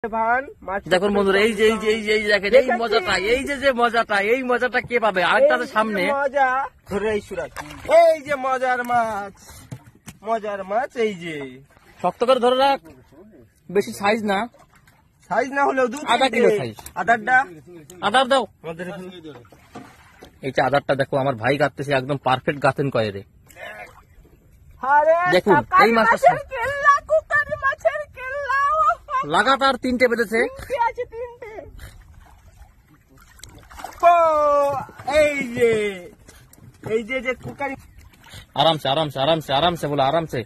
দেখুন বন্ধুরা, এই যে দেখেন এই মজাটা, এই মজাটা কে পাবে? আরেকটা সামনে মজা ধরে এই যে মজার মাছ এই যে শক্ত করে ধরে রাখ, বেশি সাইজ না হলেও আধা কিলো সাইজ। আদার দাও এইটা, আদারটা দেখো আমার ভাই কাটতেছে, একদম পারফেক্ট গাছেন কয়ে রে। দেখুন এই মাছটা লাগাতার 3টে বেঁধেছে। এই যে কুকারি আরামসে বলো, আরামসে।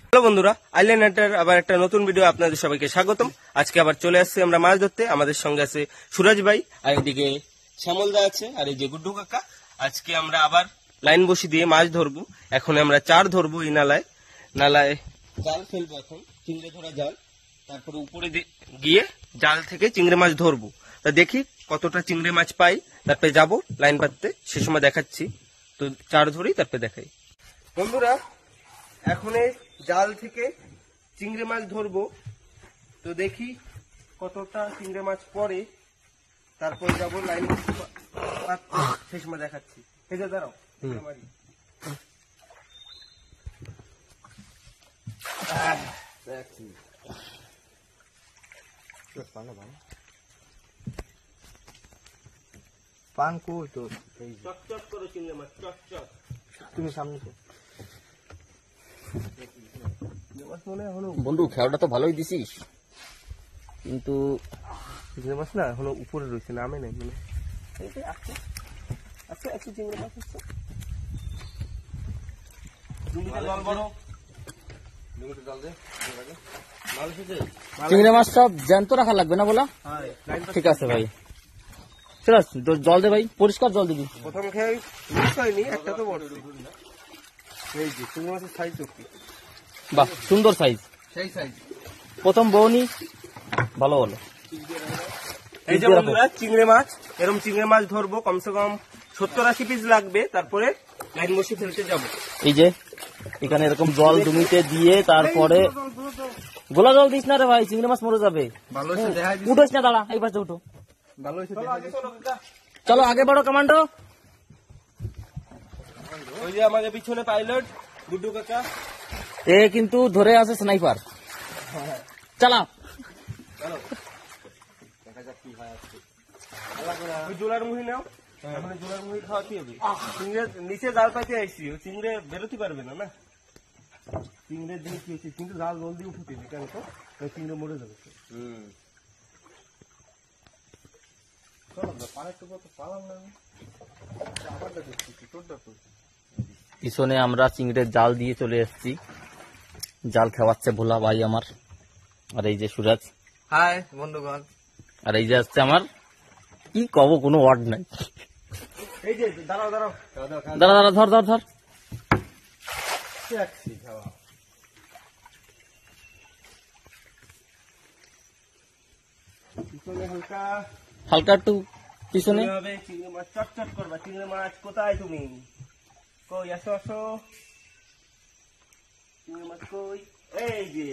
হ্যালো বন্ধুরা, আইল্যান্ড হান্টার আবার একটা নতুন ভিডিও আপনাদের সবাইকে স্বাগতম। আজকে আবার চলে আসছে আমরা মাছ ধরতে। আমাদের সঙ্গে আছে সুরাজ ভাই, আর এদিকে শ্যামলদা আছে, আর এই যে গুড্ডু কাকা। আজকে আমরা আবার লাইন বসি দিয়ে মাছ ধরবো। এখন আমরা চার ধরবো এই নালায় জাল ফেলবো, এখন চিংড়ি ধরা জাল। তারপরে উপরে গিয়ে জাল থেকে চিংড়ি মাছ ধরবো। তা দেখি কতটা চিংড়ি মাছ পাই, তারপরে যাবো লাইন পাততে, সে সময় দেখাচ্ছি। তো চার ধরি তারপরে দেখাই। বন্ধুরা এখন এই জাল থেকে চিংড়ি মাছ ধরবো, তো দেখি কতটা চিংড়ি মাছ পড়ে, তারপর যাবো লাইন পাততে, সে সময় দেখাচ্ছি। এই যে দাঁড়াও, পান কই তো চকচক করো চিংড়ি মাছ, চকচক। তুমি সামনে বন্ধু খেয়ালটা তো ভালোই দিছিস, কিন্তু চিংড়ি মাছ না এখনো উপরে রয়েছে, নামে নেই। মানে আচ্ছা চিংড়ি মাছ আসছে, চিংড়ি মাছ সব জ্যান্ত রাখা লাগবে না বলা? ঠিক আছে ভাই, সিরাজ জল দে ভাই, পরিষ্কার জল দিবি। প্রথম খেয়ে মিস হয়নি, একটা তো বড়। এই যে চিংড়ি মাছের সাইজ কি, বাহ সুন্দর সাইজ, সেই সাইজ। প্রথম বউনি ভালো হলো। এই যে বন্ধুরা চিংড়ি মাছ, এরকম চিংড়ি মাছ ধরবো কমসে কম 70-80 পিস লাগবে, তারপরে লাইন বসে ফেলতে যাবো। এই যে এখানে এরকম জল জমিতে দিয়ে, তারপরে গোলা জল দিস না রে ভাই, চিংড়ি মাছ মরে যাবে। ভালো হয়েছে দেখা দিচ্ছে, উঠোস না, দাঁড়া এই পাশে উঠো। ভালো হয়েছে। চলো আগে বাড়ো কমান্ডো। ওই যে আমাদের পিছনে পাইলট গুড্ডু কাকা, এ কিন্তু ধরে আছে স্নাইপার। চালা ওই জোলার মুহি নাও, এখন জোলার মুহি খাওয়াতে হবে। চিংড়ে নিচে জাল পাইতে আইসি, ও চিংড়ে বেরোতে পারবে না। চিংড়ের দিন কি হয়েছে, কিন্তু জাল জলদি উঠতে কেন তো চিংড়ে মরে যাবে। পিছনে আমরা চিংড়ের জাল দিয়ে চলে এসেছি, জাল খাওয়াচ্ছে ভোলা ভাই আমার, আর এই যে সুরাজ। হাই বন্ধুগণ। আর এই যে আসছে আমার, কি কব কোনো ওয়ার্ড নাই। এই যে দাঁড়াও দাঁড়া ধর পিছনে হালকা একটু পিছনে। চিংড়ি মাছ চটচট করবা। চিংড়ি মাছ কোথায় তুমি? কই আসো চিংড়ি মাছ কই? এই যে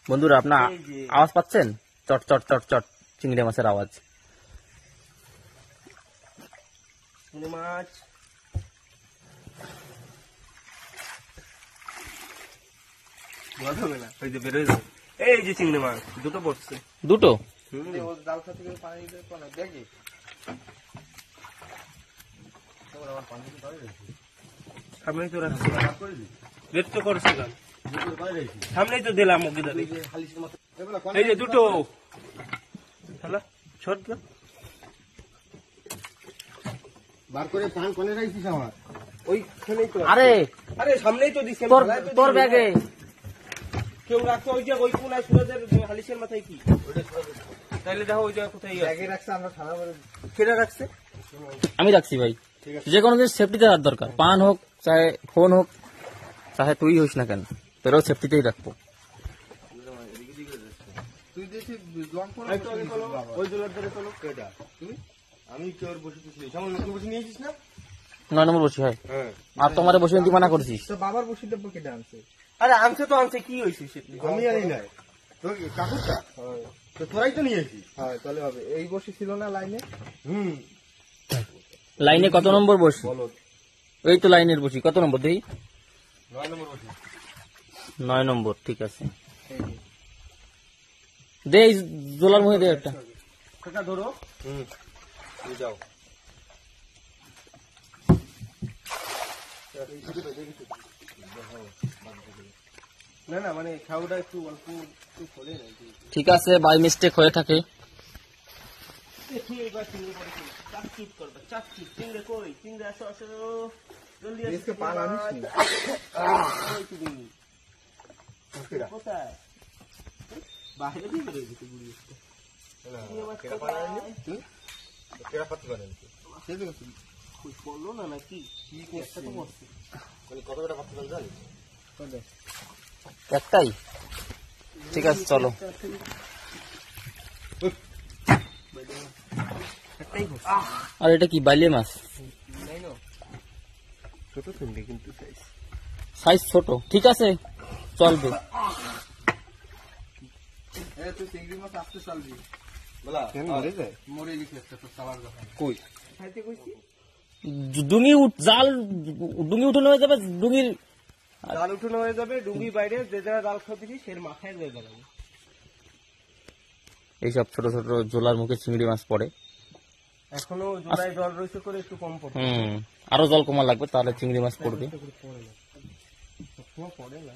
বন্ধুরা আপনার আওয়াজ পাচ্ছেন? চট চট চট চট চিংড়ি মাছের আওয়াজ। চিংড়ি মাছ হবে না, ওই যে বেরোয় যাবে। এই যে চিংড়ি মাছ দুটো পড়ছে। দুটো? সামনেই তো রাখছি, বের তো করছিলাম, সামনেই তো দিলাম। এই যে দুটো, বার করে পান কোনে রাখছিস আমার? ওইখানেই তো। আরে সামনেই তো দিচ্ছি তোর ব্যাগে। কেউ রাখছে ওই যে ওই কোনায় সুরাজের হালিশের মাথায় কি, তাইলে দেখো ওই জায়গা কোথায় ব্যাগে রাখছে। আমরা সারা কেটে রাখছে, আমি রাখছি ভাই। যে কোনো জিনিস সেফটিতে রাখার দরকার, পান হোক চাहे ফোন হোক চাहे তুই হোস না কেন, তোরাও সেফটিতেই রাখবো। তুই দেখি ওই জোলার ধরে চলো। তুমি আমি তোর বসে সামনে নতুন বসে নিয়েছিস না? 9 নম্বর বসি হয়। আর তোমারে বসে মানা করছিস? তো বাবার বসিতে কেটে আনছে। আরে আনছে তো আনছে, কি হয়েছে সেটা? আমি আনি নাই তো কাকুরটা তো তোরাই তো নিয়েছি। হ্যাঁ তাহলে হবে। এই বসে ছিল না লাইনে? হুম লাইনে কত নম্বর বসি? বলো এই তো লাইনের বসি, কত নম্বর দেখি? 9 নম্বর বসি। 9 নম্বর, ঠিক আছে। দে এই জোলার মুখে দে একটা। সেটা ধরো। হুম তুমি যাও। না না মানে খাওয়াটা একটু অল্প একটু খোলে না, ঠিক আছে, বাই মিস্টেক হয়ে থাকে। দেখি এবার চিংড়ি পড়েছে, চাপচুপ করবে, চাপচুপ। চিংড়ি কই? চিংড়ি আসো আসো, জলদি আসো। আজকে পাল আনিস নি? কই তুমি? কোথায়? বাইরে দিয়ে বেরিয়ে গেছে বুড়ি একটা। চিংড়ি মাছ কোথায়? কেরা পাতি করেন কই পড়লো না নাকি? কি একটা তো পড়ছে। মানে কত টাকা পাতি করেন জানি? একটাই, ঠিক আছে চলো। একটাই পড়ছে। আর এটা কি বাইলে মাছ? তাই না? ছোট চিংড়ি কিন্তু সাইজ। সাইজ ছোট, ঠিক আছে চলবে। তুই চিংড়ি মাছ আসতে চালবি। বলা কেন মরে যায়? মরে গেছে একটা তো চালার কথা। কই খাইতে কইছি? ডুঙি জাল, ডুঙি উঠানো হয়ে যাবে, ডুঙির জাল উঠানো হয়ে যাবে, ডুঙ্গি বাইরে যে জায়গায় জাল খাওয়া সে মাথায় রয়ে যাবে। এইসব ছোট ছোট জোলার মুখে চিংড়ি মাছ পড়ে। এখনো জোড়ায় জল রয়েছে করে একটু কম পড়ে। আরো জল কমা লাগবে, তাহলে চিংড়ি মাছ পড়বে। পড়ে না,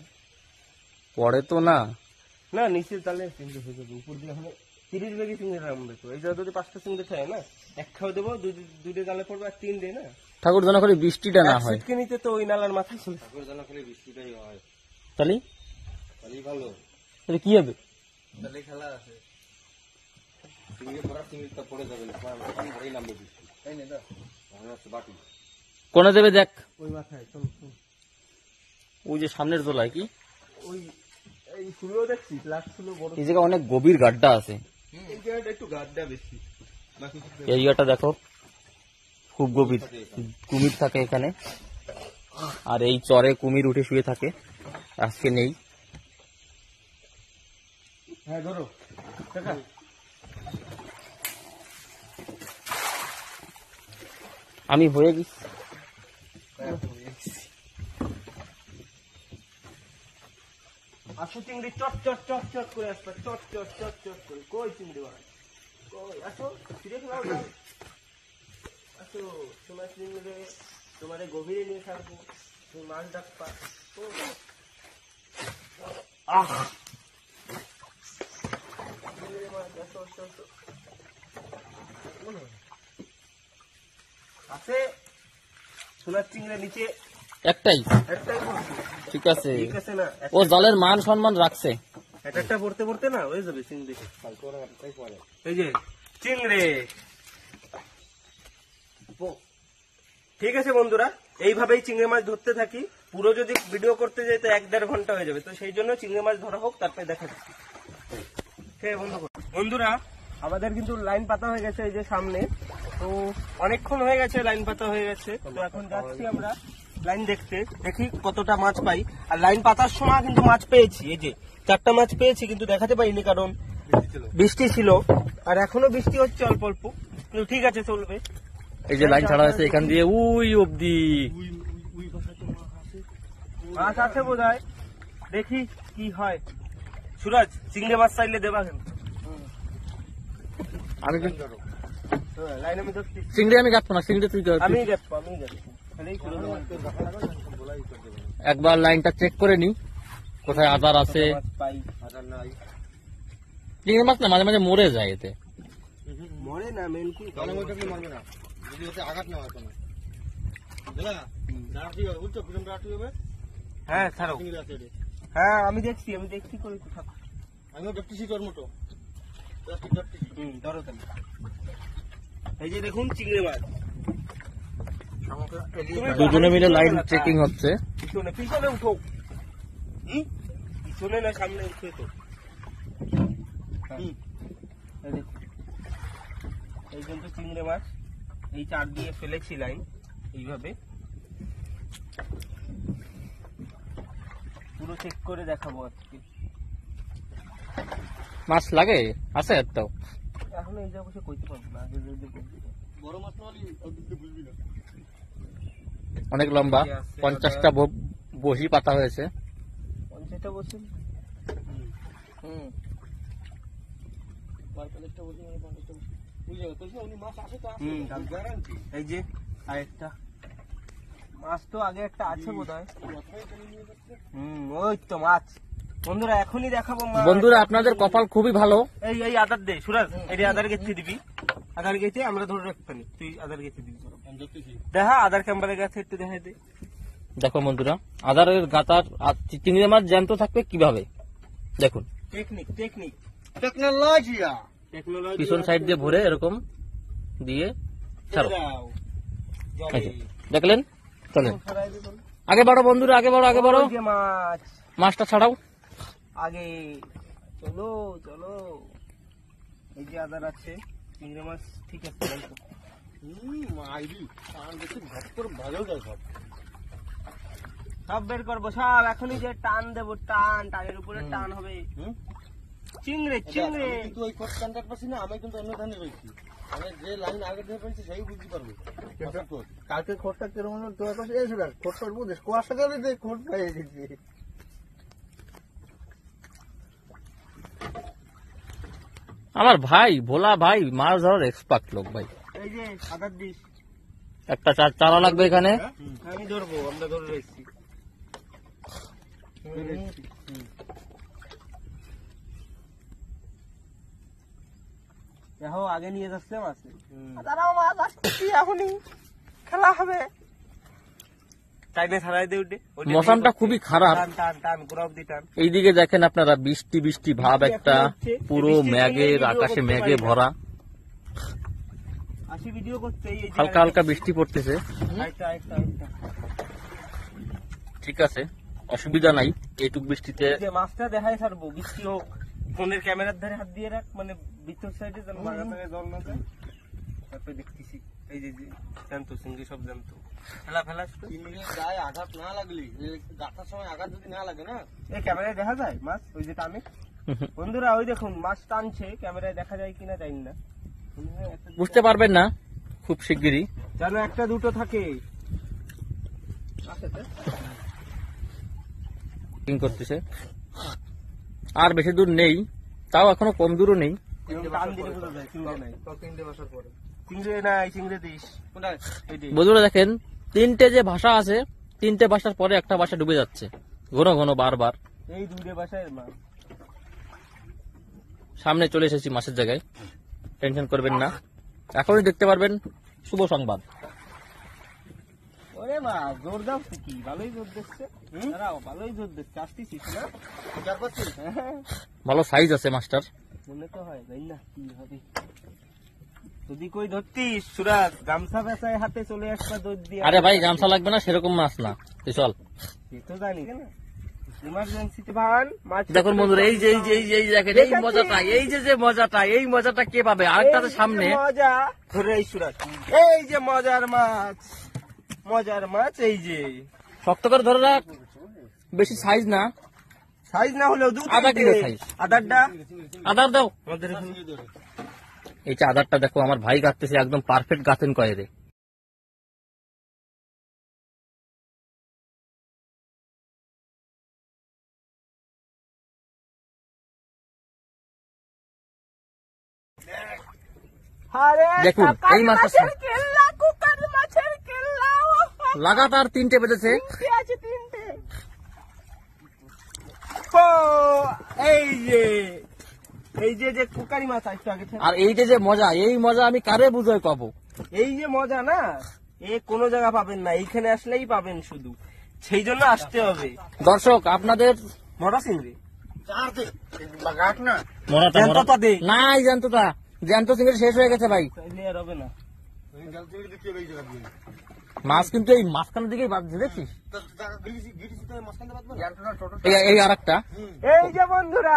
পড়ে তো না। না নিচে তাহলে চিংড়ি হয়ে যাবে, উপর দিয়ে এখনো 30 বেগে চিংড়ি রাখবে। তো এই জায়গায় যদি 5টা চিংড়ি থাকে না, এক খাওয়া দেবো, দুটো জালে পড়বে আর 3 ডে না। ঠাকুর যেন করে বৃষ্টিটা না হয়, সিটকে নিতে তো ওই নালার মাথায় চলে। ঠাকুর জানা খালি বৃষ্টিটাই হয়, তাহলে তাহলেই ভালো। তাহলে কি হবে? তাহলে খেলা আছে। চিংড়ি পড়ার চিংড়িটা পড়ে যাবে না, পানি পড়েই নামবে বৃষ্টি। তাই না দা? মনে হচ্ছে বাকি কোনে দেবে দেখ, ওই মাথায় চল চল। ওই যে সামনের জোলায় কি ওই এই ফুলও দেখছি, লাখ ফুলও বড়। এই জায়গায় অনেক গভীর গাড্ডা আছে। এই জায়গাটা একটু গাড্ডা বেশি, বাকি এই জায়গাটা দেখো খুব গভীর, কুমির থাকে এখানে। আর এই চরে কুমির উঠে শুয়ে থাকে, আজকে নেই। হ্যাঁ ধরো টাকা। আমি হয়ে গেছি। আসো চিংড়ি, চট চট চট চট করে আসবে, চট চট চট চট করে। কই চিংড়ি ভাই, কই? আসো ফিরে ফেলাও যাও। আসো তোমার চিংড়ি, তোমারে গভীরে নিয়ে থাকবো, তুমি মাছ ডাকবা। চিংড়ি মাছ, আসো আসো আসো। আছে সোনার চিংড়ি নিচে একটাই, একটাই পড়ছে। ঠিক আছে। ঠিক আছে না, ও জলের মান সম্মান রাখছে। একটা পড়তে পড়তে না হয়ে যাবে চিংড়ি। এই যে চিংড়ি। ঠিক আছে বন্ধুরা, এইভাবেই চিংড়ি মাছ ধরতে থাকি। পুরো যদি ভিডিও করতে যাই তো 1-1.5 ঘন্টা হয়ে যাবে। তো সেই জন্য চিংড়ি মাছ ধরা হোক, তারপরে দেখা যাচ্ছে। ঠিক আছে বন্ধুরা, আমাদের কিন্তু লাইন পাতা হয়ে গেছে এই যে সামনে। তো অনেকক্ষণ হয়ে গেছে লাইন পাতা হয়ে গেছে। তো এখন যাচ্ছি আমরা লাইন দেখতে, দেখি কতটা মাছ পাই। আর লাইন পাতার সময় কিন্তু মাছ পেয়েছি, এই যে 4টা মাছ পেয়েছি, কিন্তু দেখাতে পারিনি কারণ বৃষ্টি ছিল। আর এখনো বৃষ্টি হচ্ছে অল্প অল্প, কিন্তু ঠিক আছে চলবে। এই যে লাইন ছাড়া আছে এখান দিয়ে উই অব্দি মাছ আছে বোধ হয়, দেখি কি হয়। সুরাজ চিংড়ি মাছ চাইলে দেবা কিন্তু। আমি লাইন আমি ধরছি, চিংড়ি আমি কাটবো না, চিংড়ি তুই কাট। আমি দেখবো, আমি দেখবো। একবার লাইনটা চেক করে নি কোথায় আদার আছে। পাই চিংড়ি মাছ না মাঝে মাঝে মরে যায় এতে। মরে না, মেন কি তাহলে ওইটা কি মারবে না, যদি ওতে আঘাত না হয় কোনো বুঝলা দাঁড়াতে হবে, বুঝছো পিছন দাঁড়াতে হবে। হ্যাঁ ছাড়ো, চিংড়ি আছে রে, হ্যাঁ আমি দেখছি করে একটু থাক। আমিও দেখতেছি তোর মতো ধরো তাহলে। এই যে দেখুন চিংড়ি মাছ, দুজনে মিলে লাইন চেকিং হচ্ছে। পিছনে পিছনে উঠো, পিছনে না সামনে উঠে তো। এই দেখো, এই কিন্তু চিংড়ি মাছ, এই চার দিয়ে ফেলেছি লাইন এইভাবে। পুরো চেক করে দেখাবো আজকে। মাছ লাগে আছে একটাও। এখন এই যে বসে কইতে পারবো না, আগে যদি বলবি। বড় মাছ না হলে ওদিকে বুঝবি না। অনেক লম্বা, 50টা বহি পাতা হয়েছে। 50টা বসে। হুম। 45টা বসে, 50টা বসে। বুঝে তো উনি মাছ আসে তো আসে হুম। গ্যারান্টি। এই যে আরেকটা মাছ তো আগে একটা আছে বোধহয়। ওই তো মাছ। বন্ধুরা এখনই দেখাবো মাছ। বন্ধুরা আপনাদের কপাল খুবই ভালো। এই আদার দে সুরাজ, এই আদার গেছে দিবি। আদার গেছে আমরা ধরে রাখতাম, তুই আদার গেছে দিবি। আমি দেখতেছি। দেখা আদার ক্যাম্বারে গেছে, একটু দেখাই দে। দেখো বন্ধুরা, আদারের গাতার আর চিংড়ি মাছ জ্যান্ত থাকবে কিভাবে দেখুন। টেকনিক টেকনোলজিয়া। টেকনোলজি পিছন সাইড দিয়ে ভরে এরকম দিয়ে ছাড়ো। দাও। এই যে, দেখলেন? চলেন আগে বাড়ো বন্ধুরা, আগে বাড়ো, আগে বাড়ো। ওই যে মাছ মাছটা ছাড়াও। আগে চলো চলো। এই যে আদার আছে, চিংড়ি মাছ ঠিক আছে। আইডি আর দেখি ঘট করে ভালো যায় সব। সব বের করবো সব, এখনই যে টান দেবো, টানের উপরে টান হবে। চিংড়ে চিংড়ে। আমি কিন্তু ওই কোর্স কন্ট্রাক্ট পাচ্ছি না, আমি কিন্তু অন্য ধানে রয়েছি। আমি যে লাইন আগে দিয়ে পেয়েছি সেই বুঝতে পারবো। কালকে খোঁটটা কিরকম তোর কাছে এসেছিল, খোঁটটার বুঝিস কুয়াশা গেলে যে খোঁট পেয়ে গেছি। আমার ভাই ভোলা ভাই মাছ ধরার এক্সপার্ট লোক ভাই। এই যে আদার দিস, একটা চারা লাগবে এখানে। আমি ধরবো, আমরা ধরে রেখেছি। দেখো আগে নিয়ে যাচ্ছে মাছ। দাঁড়াও মাছ আসছি, এখনই খেলা হবে। টাইনে ছাড়াই দে উঠে। মৌসুমটা খুবই খারাপ। টান টান টান পুরো অব্দি টান। এইদিকে দেখেন আপনারা, বৃষ্টি বৃষ্টি ভাব একটা, পুরো মেঘের আকাশে মেঘে ভরা, আসি ভিডিও করতে। এই যে হালকা হালকা বৃষ্টি পড়তেছে। আরেকটা। ঠিক আছে, অসুবিধা নাই। এইটুক বৃষ্টিতে এই যে মাছটা দেখাই ছাড়বো, বৃষ্টি হোক। ফোনের ক্যামেরার ধারে হাত দিয়ে রাখ, মানে ভিতর সাইডে যেন বাগা থেকে জল না যায়। তারপরে দেখতেছি এই যে জানতো চিংড়ি সব জানতো। ফেলা চিংড়ির গায়ে আঘাত না লাগলে, গাতার সময় আঘাত যদি না লাগে না, এই ক্যামেরায় দেখা যায় মাছ ওই যে টানে। বন্ধুরা ওই দেখুন মাছ টানছে, ক্যামেরায় দেখা যায় কিনা জানি না। বুঝতে পারবেন না খুব শিগগিরই। যেন একটা দুটো থাকে। করতেছে আর বেশি দূর নেই, তাও এখনো কম দূরও নেই। টান দিলে বোঝা যায় চিংড়ি নাই। 3 বছর পরে চিংড়ি নাই, চিংড়ি দিস কোনটা? এই যে বন্ধুরা দেখেন, 3টে যে ভাষা আছে, 3টে ভাষার পরে একটা ভাষা ডুবে যাচ্ছে ঘন ঘন বারবার। এই দুটো বাসায় মাছ। সামনে চলে এসেছি মাছের জায়গায়, টেনশন করবেন না, এখনই দেখতে পারবেন শুভ সংবাদ। ওরে মা জোর দাও কি, ভালোই জোর দিচ্ছে। দাঁড়াও, ভালোই জোর দিচ্ছে। আসতেছিস না? হ্যাঁ, ভালো সাইজ আছে মাছটার। মনে তো হয়, জানি না কি হবে। যদি কই ধরতিস সুরাজ, গামছা বেচায় হাতে চলে আসবা দৌড় দিয়ে। আরে ভাই গামছা লাগবে না, সেরকম মাছ না। তুই চল। সে তো জানি না, ইমার্জেন্সিতে ভান মাছ। দেখুন বন্ধুরা, এই যে দেখেন এই মজাটা, এই মজাটা কে পাবে? আরেকটা তো সামনে। এই যে মজা ধরে এই সুরাজ, এই যে মজার মাছ, এই যে শক্ত করে ধরে রাখ, বেশি সাইজ না, সাইজ না হলেও আধা কিলো সাইজ। আদারটা আদার দাও। আমাদের এই যে আদারটা দেখো, আমার ভাই গাঁথতেছে, একদম পারফেক্ট গাঁথেন কয়ে রে। দেখুন এই মাছটা লাগাতার 3টে বেজেছে। এই যে কুকারি মাছ আসতো আগে থেকে। আর এই যে মজা, এই মজা আমি কারে বুঝাই পাবো? এই যে মজা না, এ কোনো জায়গা পাবেন না, এইখানে আসলেই পাবেন শুধু। সেই জন্য আসতে হবে। দর্শক আপনাদের মোটা চিংড়ি মরাটা জ্যান্তটা দে। নাই, জ্যান্তটা জ্যান্ত চিংড়ি শেষ হয়ে গেছে ভাই। তাইলে আর হবে না। মাছ কিন্তু এই মাঝখানের দিকেই বাঁধছে, দেখছিস? এই আরেকটা এই যে বন্ধুরা,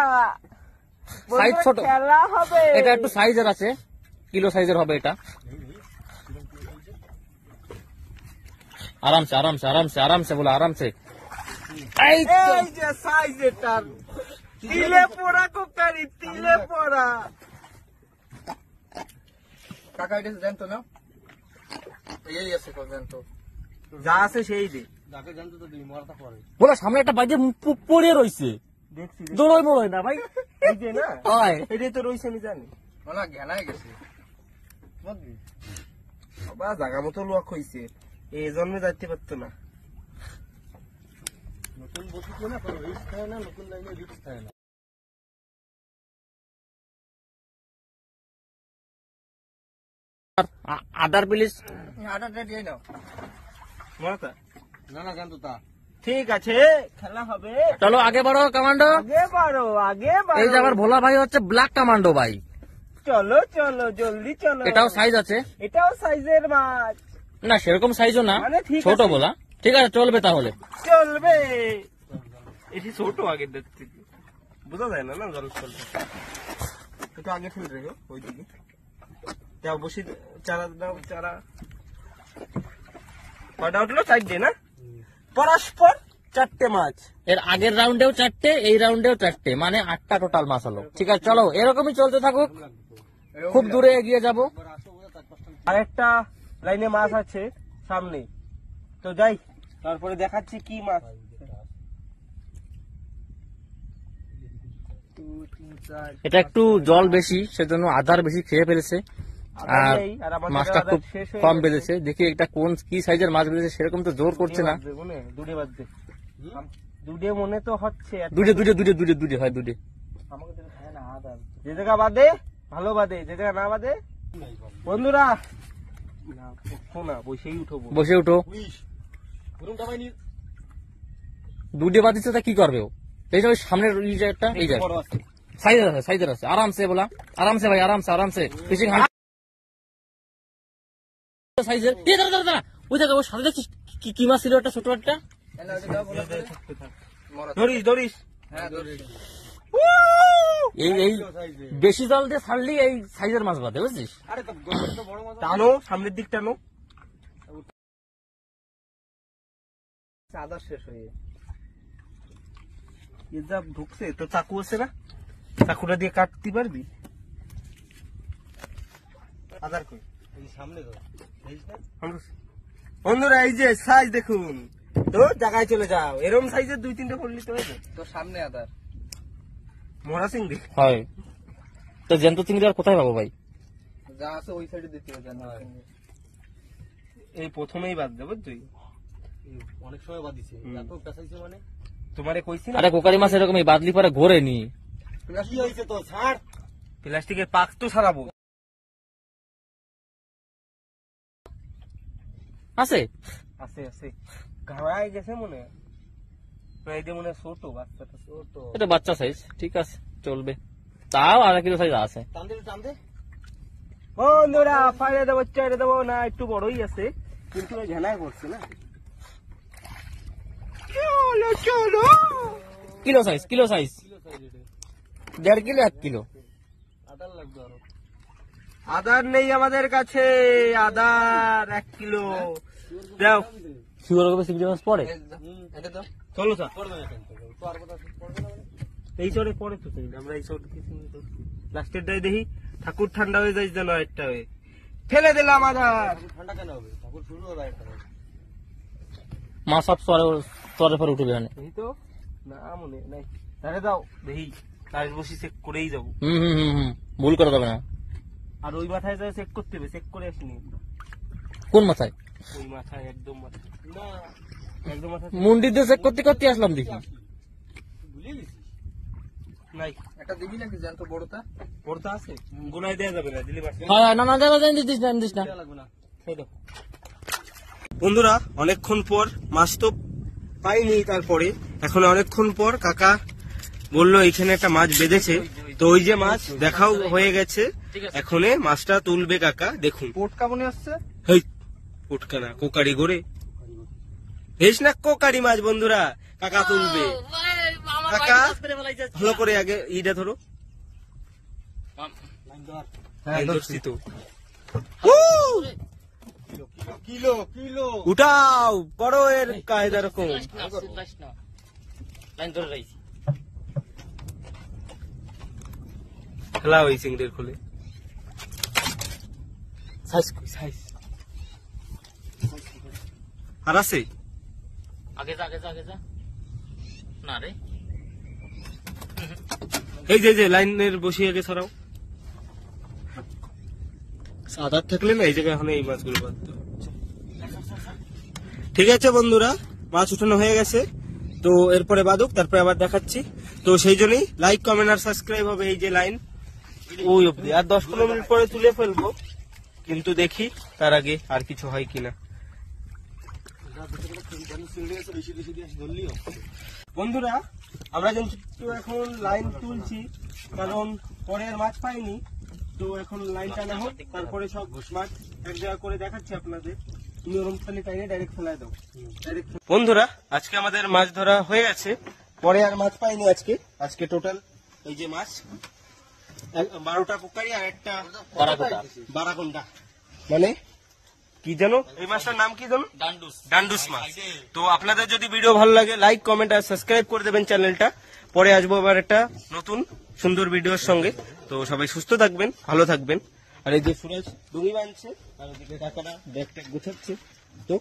সাইজ ছোট, খেলা হবে। এটা একটু সাইজের আছে, কিলো সাইজের হবে এটা। আরামসে বলো, আরামসে। এই তো। এই যে সাইজ এটার তিলে পড়া কোকারি, তিলে পড়া। কাকা এটা জানতো না এই আছে কো জানতো যা আছে সেই দে। যাকে জানতো তো দিই মারতা পরে বলো সামনে একটা বাইরে পড়ে রইছে, দেখছি দৌড়ই মরই না ভাই। এই যে না, হয় এটাই তো রইছে আমি জানি। না জ্ঞানাই গেছে বুঝলি বাবা জাগা মতো লোক হইছে, এই জন্মে যাইতে পারতো না। নতুন বসিতে না কোনো রিস্ক থাকে না, নতুন লাইনে রিস্ক থাকে না। আদার প্লিজ। আটা রেডি নাও মারতা না না জানতো তা ঠিক আছে, খেলা হবে। চলো আগে বাড়ো কমান্ডো। আগে বাড়ো, আগে এই যে বাড়ো। আমার ভোলা ভাই হচ্ছে ব্ল্যাক কমান্ডো ভাই। চলো চলো জলদি চলো। এটাও সাইজ আছে এটাও সাইজের মাছ, না, সেরকম সাইজও না, মানে ঠিক ছোট আছে। বলা। ঠিক আছে চলবে তাহলে। চলবে। এটি ছোট আগের দেখতে বোঝা যায় না, না জল চলবে। একটু আগে ফেল রেখো ওইদিকে। যাও বসি, চারা দাও, চারা। কয়টা উঠলো? 4টে না? পরস্পর 4টে মাছ। এর আগের রাউন্ডেও 4টে, এই রাউন্ডেও 4টে, মানে 8টা টোটাল মাছ হলো। ঠিক আছে চলো, এরকমই চলতে থাকুক, খুব দূরে এগিয়ে যাব। আরেকটা লাইনে মাছ আছে সামনে, তো যাই, তারপরে দেখাচ্ছি কি মাছ। 2 3 4 এটা একটু জল বেশি, সেজন্য আধার বেশি খেয়ে ফেলেছে, আর নেই, আর আমাদের মাছটা আদার খুব শেষ হয়ে কম গেছে। বেঁধেছে। দেখি এটা কোন কি সাইজের মাছ বেঁধেছে, সেরকম তো জোর করছে না। দুটে বাজছে, দুটে মনে তো হচ্ছে। দুটে দুটে দুটে দুটে দুটে হয়, দুটে। আমাকে তো খায় না আদার। যে জায়গা বাদে ভালো বাদে, যে জায়গা না বাদে বন্ধুরা না উঠো না, বসেই উঠবো। বসে উঠো। পুরুমটা পাইনি দুটে বাদিচ্ছে তা কি করবে ও? এই যে ওই সামনের এই জায়গাটা, এই জায়গা বড় আছে সাইজের আছে, সাইজের আছে। আরামসে বলা, আরামসে ভাই, আরামসে আরামসে ফিশিং সাইজের। এই দাঁড়া দাঁড়া দাঁড়া, ওই জায়গা ওর সাথে দেখছিস কি মাছ ছিল, একটা ছোট একটা। এলা ওটা দাও বলো মরা ধরিস ধরিস। হ্যাঁ ধরে এই বেশি জল দিয়ে ছাড়লি এই সাইজের মাছ বাদে, বুঝছিস? আরে তো গড়ে তো বড় মাছ টানো, সামনের দিক টানো। আদা শেষ হয়ে এ যা ঢুকছে, তো চাকু আছে না, চাকুটা দিয়ে কাটতে পারবি? আদার কই এই সামনে তো দেখিস না বন্ধুরা, এই যে সাইজ দেখুন তো, জায়গায় চলে যাও। এরকম সাইজের 2-3টে করলি তো হয়ে যাবে। তো সামনে আদার মরা চিংড়ি হয় তো, জ্যান্ত চিংড়ি আর কোথায় পাবো ভাই? যা আছে ওই সাইডে দিতে হবে জানো এই প্রথমেই বাদ দেবো তুই। এই অনেক সময় বাদ দিছে এত পেছাইছে মানে তোমারে কইছি না, আরে কোকারি মাছ এরকম এই বাদলি পরে ঘোরে নি। কি হইছে তো ছাড় প্লাস্টিকের পাক তো সারাবো। আছে আছে আছে, ঘাড়ায় গেছে মনে হয়। না, এই যে মনে হয় ছোট বাচ্চাটা, ছোট। এটা বাচ্চা সাইজ, ঠিক আছে চলবে। তাও 1/2 কিলো সাইজ আছে। টান দে বন্ধুরা ফাইলে দেবো, চাইলে দেবো না, একটু বড়ই আছে, কিন্তু ওই ঘেনায় করছে না। চলো চলো, kilo size, kilo size, 1.5 kilo 1 kilo. আদার লাগবে আরো আদার নেই আমাদের কাছে, আদার 1 কিলো দাও। শিওর হবে চিংড়ি মাছ পরে। এটা দাও চলো স্যার, পড়বে না কেন তো আর কথা পড়বে না মানে এই চরে পরে তো চাই, আমরা এই চরে লাস্টের ডাই দেখি ঠাকুর ঠান্ডা হয়ে যায় যেন একটা হয়ে ফেলে দিলাম আদার। ঠান্ডা কেন হবে ঠাকুর শুরু হবে একটা মাছ সব তরে পরে উঠবে এখানে। এই তো না মনে নাই, তাহলে দাও দেখি, তার বসি চেক করেই যাবো। হুম, ভুল করে দেবে না। আর ওই মাথায় যাই চেক করতে হবে, চেক করে আসিনি। কোন মাথায়? ওই মাথায় একদম মাথায় না, একদম মাথায় মুন্ডি দিয়ে চেক করতে করতে আসলাম দেখি। ভুলিয়ে গেছিস নাই। একটা দিবি নাকি জানতো বড়টা পড়তা আছে, গুনায় দেওয়া যাবে না, দিলি পারছে। হ্যাঁ, না না দাদা দিস না, দিস না। দেয়া লাগবে না বন্ধুরা, অনেকক্ষণ পর মাছ তো পাইনি, তারপরে এখন অনেকক্ষণ পর কাকা বললো এখানে একটা মাছ বেঁধেছে, তো ওই যে মাছ দেখাও হয়ে গেছে, এখন মাছটা তুলবে কাকা। দেখুন পোটকা মনে আসছে হেই, উটকা না, কোকারি গড়ে হেস না, কোকারি মাছ বন্ধুরা, কাকা তুলবে। কাকা ভালো করে আগে ইটা ধরো। হ্যাঁ ধরছি তো। কিলো কিলো উঠাও, করো এর কায়দা রকম। লাইন ধরে রাখছি। খেলা ওই চিংড়ির খুলে সাইজ আর আছে আগে যা আগে যা আগে যা। না রে এই যে লাইনের বসিয়ে আগে ছড়াও। সাদার থাকলে না এই জায়গায় এখন এই মাছগুলো বাঁধতে হবে। ঠিক আছে বন্ধুরা, মাছ উঠানো হয়ে গেছে, তো এরপরে বাদুক, তারপরে আবার দেখাচ্ছি। তো সেই জন্যই লাইক কমেন্ট আর সাবস্ক্রাইব হবে। এই যে লাইন ওই অব্দি, আর 10-15 মিনিট পরে তুলে ফেলবো, কিন্তু দেখি তার আগে আর কিছু হয় কিনা। বন্ধুরা আমরা কিন্তু এখন লাইন তুলছি, কারণ পরে আর মাছ পাইনি, তো এখন লাইন টানা হোক, তারপরে সব মাছ এক জায়গা করে দেখাচ্ছি আপনাদের। তুমি ওরম খালি টাইনে ডাইরেক্ট ফেলায় দাও। বন্ধুরা আজকে আমাদের মাছ ধরা হয়ে গেছে, পরে আর মাছ পাইনি আজকে টোটাল এই যে মাছ 12টা পোকারি আর একটা বারাকোন্ডা, মানে কি জানো এই মাছটার নাম কি জানো? ডান্ডুস মাছ। তো আপনাদের যদি ভিডিও ভালো লাগে লাইক কমেন্ট আর সাবস্ক্রাইব করে দেবেন চ্যানেলটা। পরে আসবো আবার একটা নতুন সুন্দর ভিডিওর সঙ্গে। তো সবাই সুস্থ থাকবেন, ভালো থাকবেন। আর এই যে সুরজ ডুঙি বাঁধছে আর ওদিকে কাকারা ব্যাগ ট্যাগ গুছাচ্ছে। তো